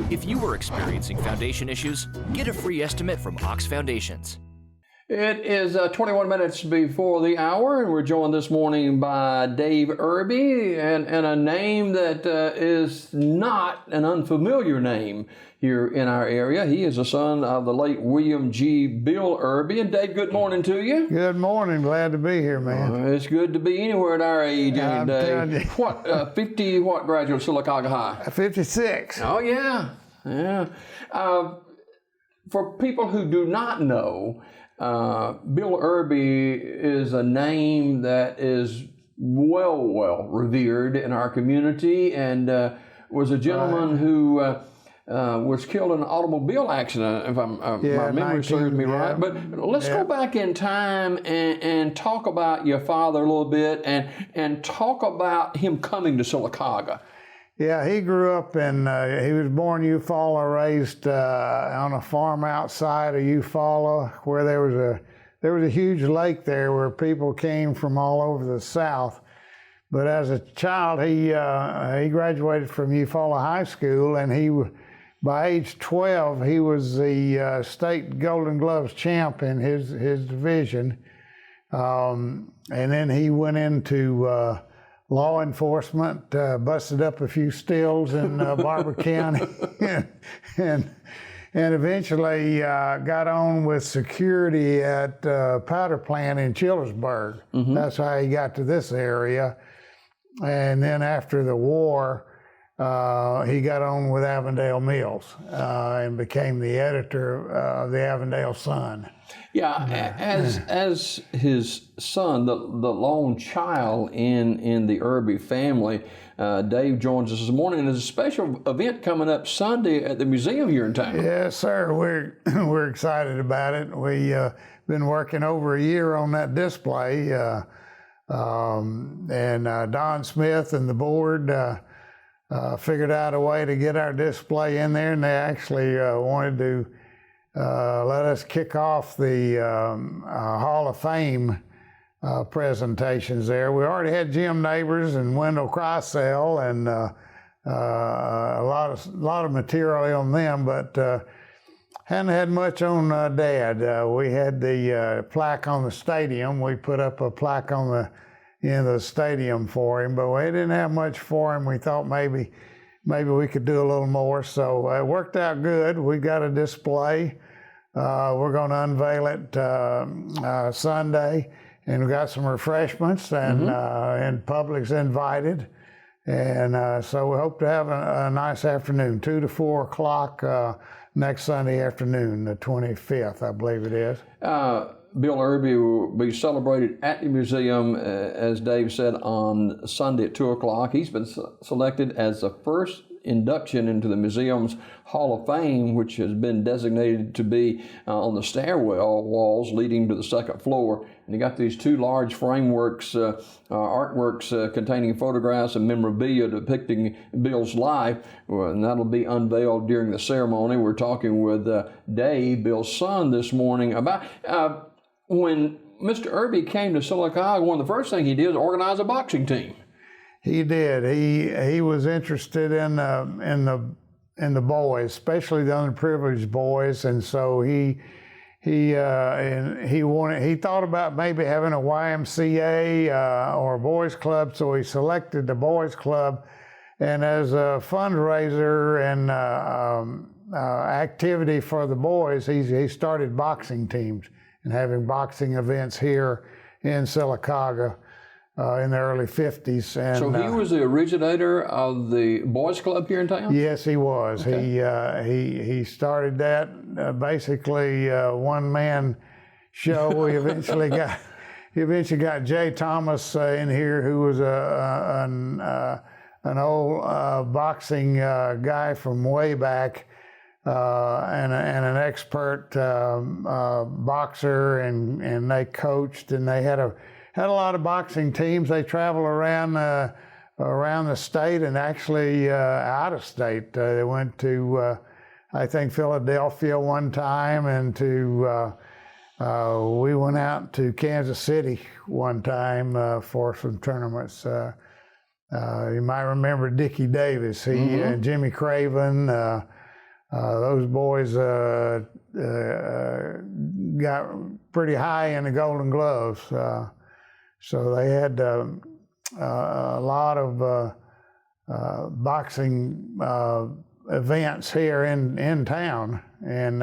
If you are experiencing foundation issues, get a free estimate from Ox Foundations. It is 21 minutes before the hour, and we're joined this morning by Dave Irby, and a name that is not an unfamiliar name here in our area. He is a son of the late William G. Bill Irby. And Dave, good morning to you. Good morning. Glad to be here, man. It's good to be anywhere at our age any day. You. What, 50, what graduate of Sylacauga High? 56. Oh, yeah. Yeah. For people who do not know, Bill Irby is a name that is well revered in our community, and was a gentleman who was killed in an automobile accident, if my memory serves me right. But let's go back in time and talk about your father a little bit, and talk about him coming to Sylacauga. Yeah, he grew up in, he was born in Eufaula, raised on a farm outside of Eufaula, where there was a huge lake there where people came from all over the South. But as a child, he graduated from Eufaula High School, and by age 12, he was the state Golden Gloves champ in his division. And then he went into law enforcement, busted up a few stills in Barber County, and eventually got on with security at powder plant in Chillersburg. Mm-hmm. That's how he got to this area. And then after the war, he got on with Avondale Mills and became the editor of the Avondale Sun. Yeah, as his son, the lone child in the Irby family, Dave joins us this morning. There's a special event coming up Sunday at the museum here in town. Yes, sir. We're excited about it. We've been working over a year on that display, and Don Smith and the board figured out a way to get our display in there, and they actually wanted to let us kick off the Hall of Fame presentations there. We already had Jim Neighbors and Wendell Crossell and a lot of material on them, but hadn't had much on Dad. We had the plaque on the stadium. We put up a plaque on the stadium for him, but we didn't have much for him. We thought maybe we could do a little more, so it worked out good. We got a display. We're going to unveil it Sunday, and we got some refreshments, and public's invited, and so we hope to have a nice afternoon, 2 to 4 o'clock next Sunday afternoon, the 25th, I believe it is. Bill Irby will be celebrated at the museum, as Dave said, on Sunday at 2 o'clock. He's been selected as the first induction into the museum's Hall of Fame, which has been designated to be on the stairwell walls leading to the second floor. And you got these two large frameworks, artworks containing photographs and memorabilia depicting Bill's life, and that'll be unveiled during the ceremony. We're talking with Dave, Bill's son, this morning about when Mr. Irby came to Sylacauga. One of the first things he did was organize a boxing team. He did. He was interested in the boys, especially the underprivileged boys, and so he thought about maybe having a YMCA or a boys club. So he selected the boys club, and as a fundraiser and activity for the boys, he started boxing teams and having boxing events here in Sylacauga. In the early 50s. And, so he was the originator of the boys club here in town? Yes, he was. Okay. He started that basically one-man show. We eventually got Jay Thomas in here, who was an old boxing guy from way back, and an expert boxer, and they coached, and they had a lot of boxing teams. They travel around the state and actually out of state. They went to, I think, Philadelphia one time, and we went out to Kansas City one time for some tournaments. You might remember Dickie Davis. He and Jimmy Craven, those boys got pretty high in the Golden Gloves. So they had a lot of boxing events here in town, and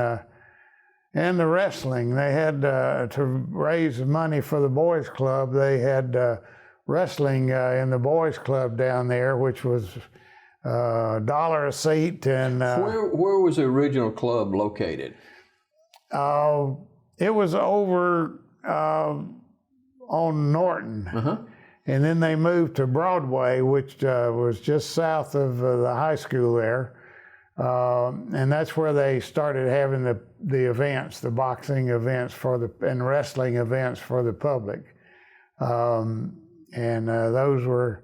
the wrestling. They had to raise money for the boys club. They had wrestling in the boys club down there, which was $1 a seat. And where was the original club located? It was over on Norton. And then they moved to Broadway, which was just south of the high school there. And that's where they started having the events, the boxing events and wrestling events for the public. And those were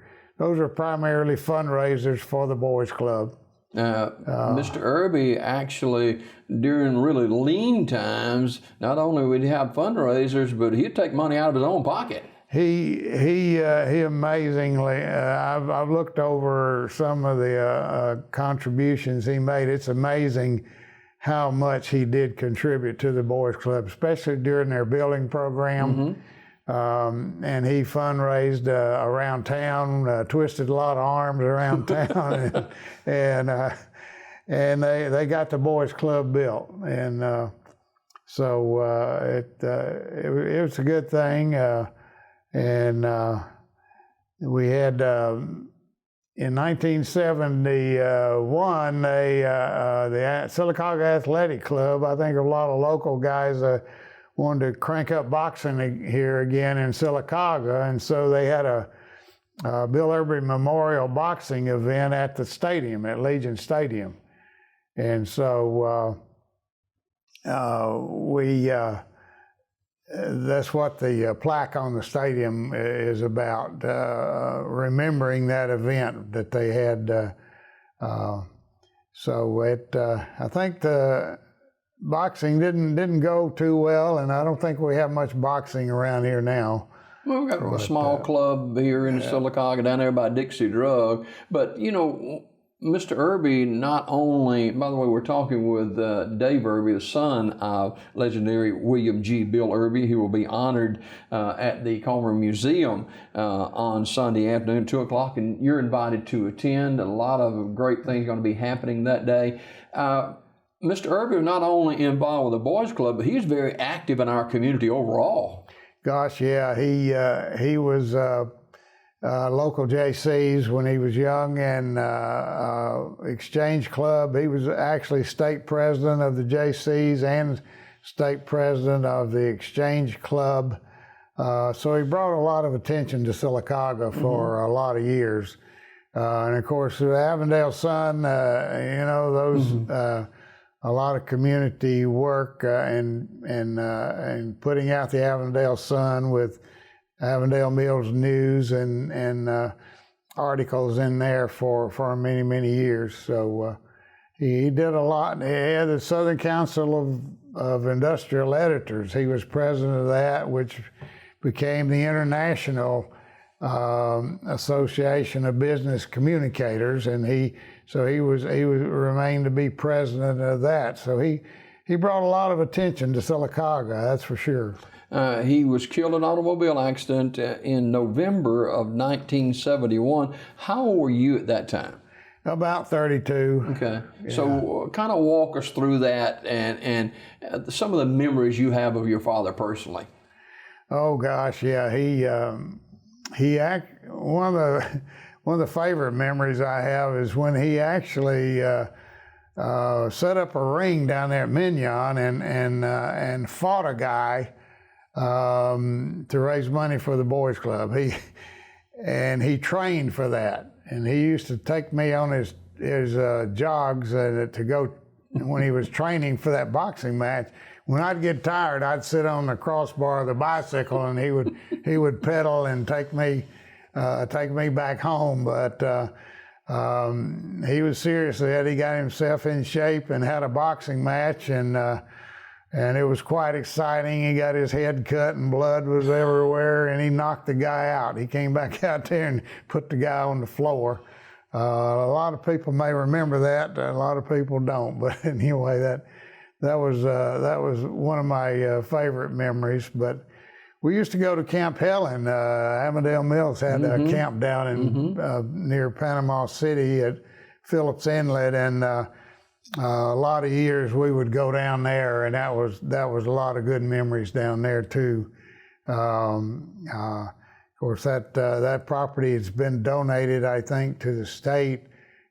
primarily fundraisers for the boys club. Mr. Irby actually, during really lean times, not only would he have fundraisers, but he'd take money out of his own pocket. He amazingly, I've looked over some of the contributions he made. It's amazing how much he did contribute to the boys club, especially during their building program. And he fundraised around town, twisted a lot of arms around town, and they got the boys club built. And so it was a good thing. And we had, in 1971, the Sylacauga Athletic Club, I think a lot of local guys wanted to crank up boxing here again in Sylacauga, and so they had a Bill Irby Memorial Boxing event at the stadium, at Legion Stadium. And so that's what the plaque on the stadium is about, remembering that event that they had. So I think the boxing didn't go too well, and I don't think we have much boxing around here now. Well, we've got a small club here in Sylacauga down there by Dixie Drug. But, you know, Mr. Irby not only, by the way, we're talking with Dave Irby, the son of legendary William G. Bill Irby, who will be honored at the Comer Museum on Sunday afternoon, 2 o'clock, and you're invited to attend. A lot of great things are going to be happening that day. Mr. Irby was not only involved with the boys club, but he's very active in our community overall. Gosh, yeah, he was local JCs when he was young, and Exchange Club. He was actually state president of the JCs and state president of the Exchange Club. So he brought a lot of attention to Sylacauga for a lot of years. And of course, the Avondale Sun, you know, those a lot of community work and putting out the Avondale Sun with Avondale Mills News and articles in there for many, many years. So he did a lot. He had the Southern Council of Industrial Editors. He was president of that, which became the International Association of Business Communicators, and he remained to be president of that. So he brought a lot of attention to Sylacauga, that's for sure. He was killed in an automobile accident in November of 1971. How old were you at that time? About 32. Okay. Yeah. So kind of walk us through that and some of the memories you have of your father personally. Oh gosh, yeah. One of the favorite memories I have is when he actually set up a ring down there at Mignon and fought a guy to raise money for the boys club. He trained for that, and he used to take me on his jogs to go when he was training for that boxing match. When I'd get tired, I'd sit on the crossbar of the bicycle, and he would pedal and take me back home. But he was serious. He got himself in shape and had a boxing match, and it was quite exciting. He got his head cut and blood was everywhere, and he knocked the guy out. He came back out there and put the guy on the floor. A lot of people may remember that. A lot of people don't. But anyway, that was one of my favorite memories. But we used to go to Camp Helen. Avondale Mills had a camp down in near Panama City at Phillips Inlet, and a lot of years we would go down there, and that was a lot of good memories down there too. Of course, that property has been donated, I think, to the state,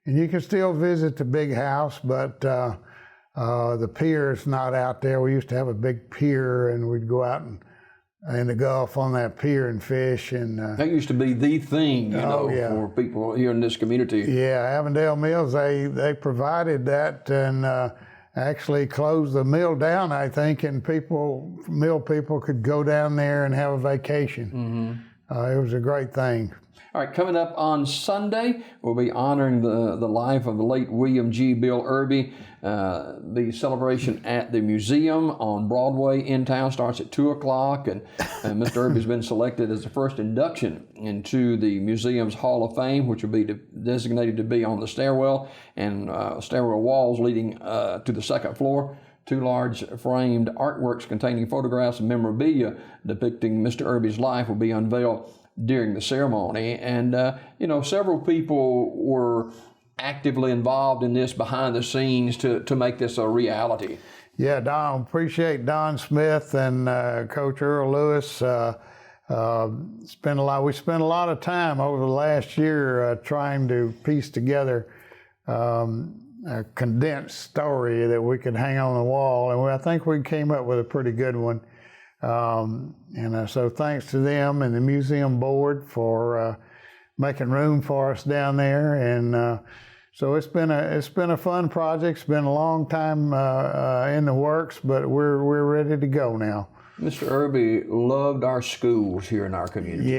and you can still visit the big house, but the pier is not out there. We used to have a big pier, and we'd go out in the Gulf on that pier and fish. And that used to be the thing, for people here in this community. Yeah, Avondale Mills, they provided that and actually closed the mill down, I think, and mill people could go down there and have a vacation. It was a great thing. All right, coming up on Sunday, we'll be honoring the life of the late William G. Bill Irby. The celebration at the museum on Broadway in town starts at 2 o'clock, and Mr. Irby's been selected as the first induction into the museum's Hall of Fame, which will be designated to be on the stairwell and stairwell walls leading to the second floor. 2 large framed artworks containing photographs and memorabilia depicting Mr. Irby's life will be unveiled during the ceremony. And, several people were actively involved in this behind the scenes to make this a reality. Yeah, Don, appreciate Don Smith and Coach Earl Lewis. We spent a lot of time over the last year trying to piece together a condensed story that we could hang on the wall, and I think we came up with a pretty good one. So thanks to them and the museum board for making room for us down there, and so it's been a fun project. It's been a long time in the works, but we're ready to go now. Mr. Irby loved our schools here in our community.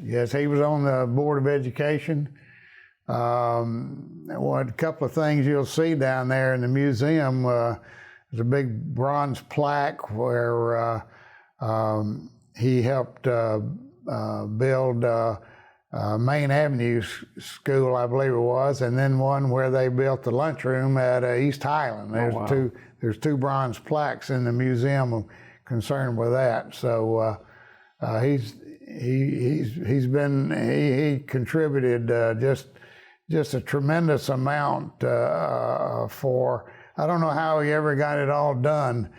Yes, he was on the Board of Education. A couple of things you'll see down there in the museum. There's a big bronze plaque where he helped build Main Avenue School, I believe it was, and then one where they built the lunchroom at East Highland. There's two bronze plaques in the museum concerned with that. So he contributed just a tremendous amount for. I don't know how he ever got it all done.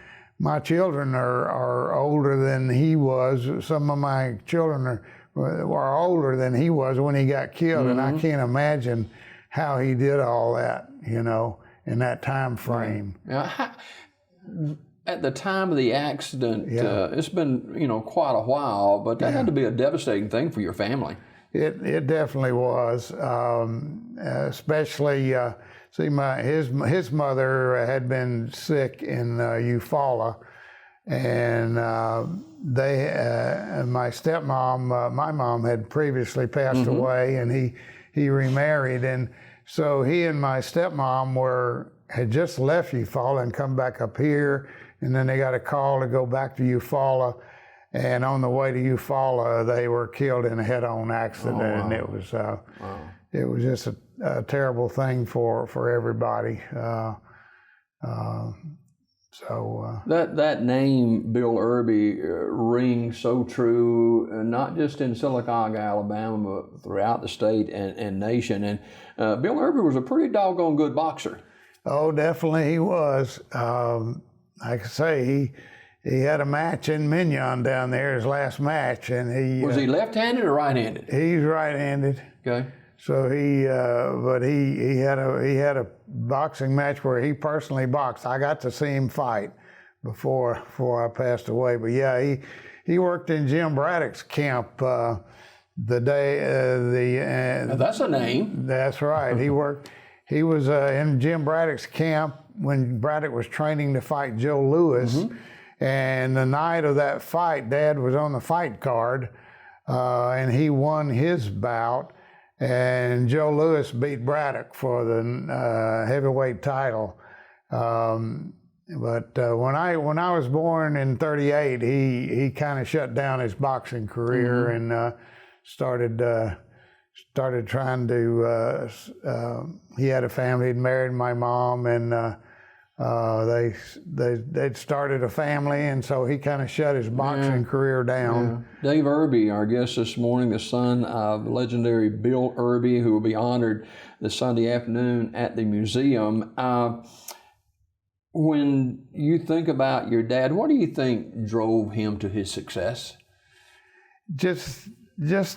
My children are older than he was. Some of my children are older than he was when he got killed, and I can't imagine how he did all that, in that time frame. At the time of the accident, it's been, quite a while, but that had to be a devastating thing for your family. It definitely was, especially. His mother had been sick in Eufaula, and my stepmom, my mom had previously passed away, and he remarried, and so he and my stepmom had just left Eufaula and come back up here, and then they got a call to go back to Eufaula, and on the way to Eufaula they were killed in a head-on accident, and it was just a terrible thing for everybody. That name, Bill Irby, rings so true, not just in Sylacauga, Alabama, but throughout the state and nation. And Bill Irby was a pretty doggone good boxer. Oh, definitely he was. Like I say, he had a match in Mignon down there, his last match, and was he left-handed or right-handed? He's right-handed. Okay. So he had a boxing match where he personally boxed. I got to see him fight before I passed away. But yeah, he worked in Jim Braddock's camp the day now that's a name. That's right. He was in Jim Braddock's camp when Braddock was training to fight Joe Louis, and the night of that fight, Dad was on the fight card, and he won his bout. And Joe Louis beat Braddock for the heavyweight title. But when I was born in '38, he kind of shut down his boxing career and started started trying to. He had a family. He'd married my mom, and they'd started a family, and so he kind of shut his boxing career down. Yeah. Dave Irby, our guest this morning, the son of legendary Bill Irby, who will be honored this Sunday afternoon at the museum. When you think about your dad, what do you think drove him to his success? Just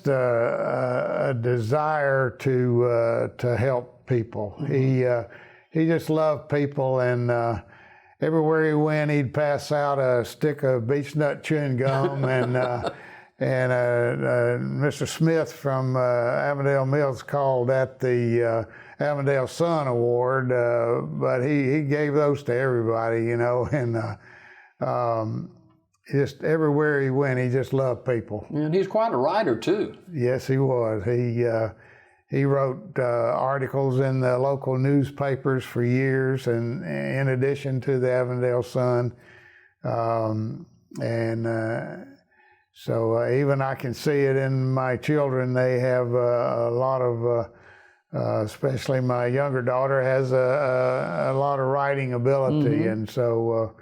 a desire to help people. He just loved people, and everywhere he went, he'd pass out a stick of beech nut chewing gum, and Mr. Smith from Avondale Mills called that the Avondale Sun Award, but he gave those to everybody, you know, and just everywhere he went, he just loved people. And he's quite a writer too. Yes, he was. He wrote articles in the local newspapers for years, and in addition to the Avondale Sun, so even I can see it in my children. They have a lot of, especially my younger daughter has a lot of writing ability, and so.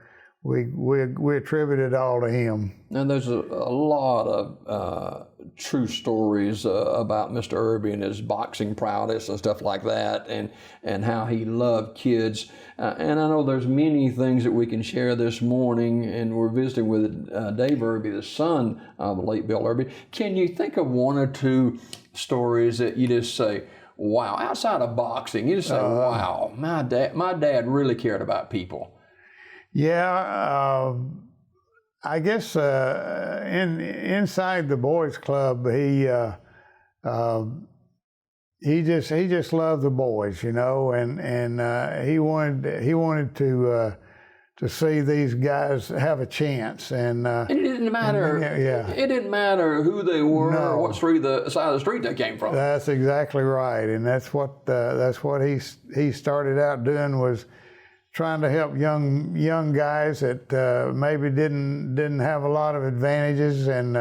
We attribute it all to him. And there's a lot of true stories about Mr. Irby and his boxing prowess and stuff like that, and how he loved kids. And I know there's many things that we can share this morning, and we're visiting with Dave Irby, the son of the late Bill Irby. Can you think of one or two stories that you just say, wow, outside of boxing, you just say, wow, my dad really cared about people? Yeah, I guess inside the boys' club, he just loved the boys, you know, and he wanted to see these guys have a chance, and it didn't matter. It didn't matter who they were or what side of the street they came from. That's exactly right, and that's what he started out doing, was trying to help young guys that maybe didn't have a lot of advantages, and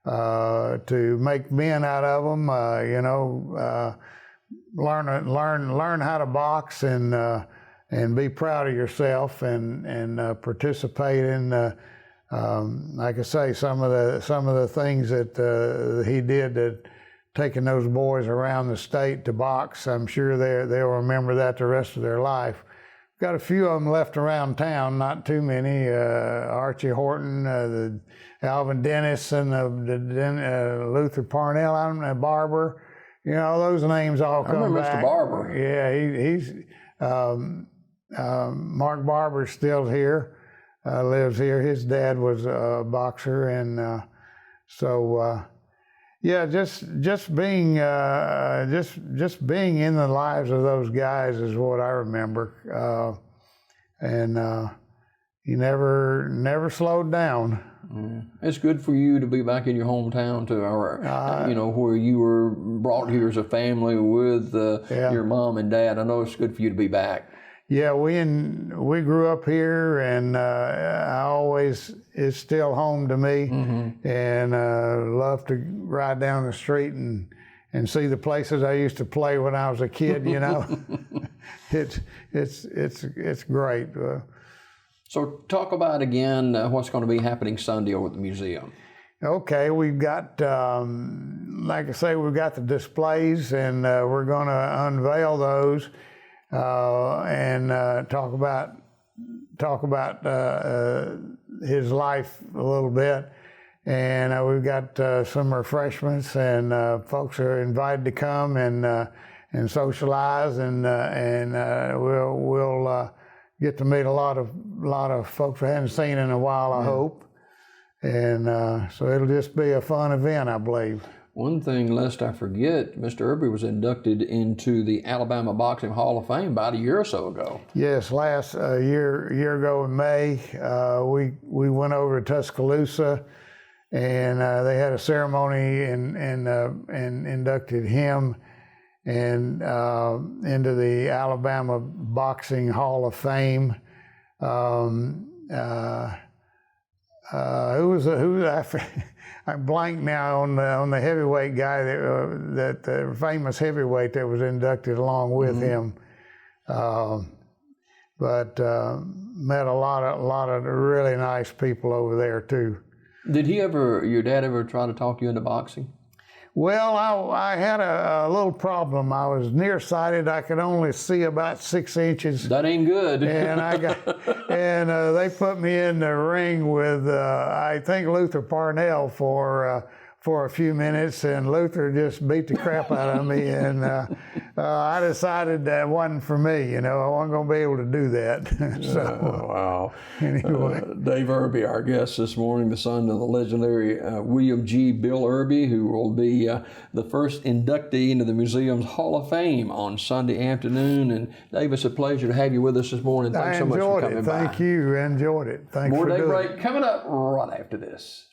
to make men out of them. You know, learn how to box, and be proud of yourself, and participate in. Like I say, some of the things that he did, that taking those boys around the state to box. I'm sure they'll remember that the rest of their life. Got a few of them left around town, not too many. Archie Horton, the Alvin Dennis, and the Luther Parnell, Barber. You know, those names all come back. Mr. Barber. Yeah, he's Mark Barber's still here, lives here. His dad was a boxer, and so. Yeah, just being in the lives of those guys is what I remember, and he never slowed down. It's good for you to be back in your hometown, to our, you know, where you were brought here as a family with your mom and dad. I know it's good for you to be back. Yeah, we grew up here, and it's still home to me, and love to ride down the street and see the places I used to play when I was a kid. You know, it's great. So talk about again what's going to be happening Sunday over at the museum. Okay, we've got, like I say, we've got the displays, and we're going to unveil those. And talk about his life a little bit, and we've got some refreshments, and folks are invited to come and socialize, and we'll get to meet a lot of folks we haven't seen in a while, I hope, and so it'll just be a fun event, I believe. One thing, lest I forget, Mr. Irby was inducted into the Alabama Boxing Hall of Fame about a year or so ago. Yes, last year ago in May, we went over to Tuscaloosa, and they had a ceremony and inducted him and into the Alabama Boxing Hall of Fame. I'm blank now on the heavyweight guy that the famous heavyweight that was inducted along with him. But met a lot of really nice people over there too. Did your dad ever try to talk you into boxing? Well, I had a little problem. I was nearsighted. I could only see about 6 inches. That ain't good. And they put me in the ring with I think Luther Parnell for a few minutes, and Luther just beat the crap out of me, and I decided that wasn't for me. I wasn't going to be able to do that. So, wow. Anyway. Dave Irby, our guest this morning, the son of the legendary William G. Bill Irby, who will be the first inductee into the museum's Hall of Fame on Sunday afternoon. And Dave, it's a pleasure to have you with us this morning. Thanks so much for coming by. Thank you. Enjoyed it. Thanks More for doing it. Daybreak coming up right after this.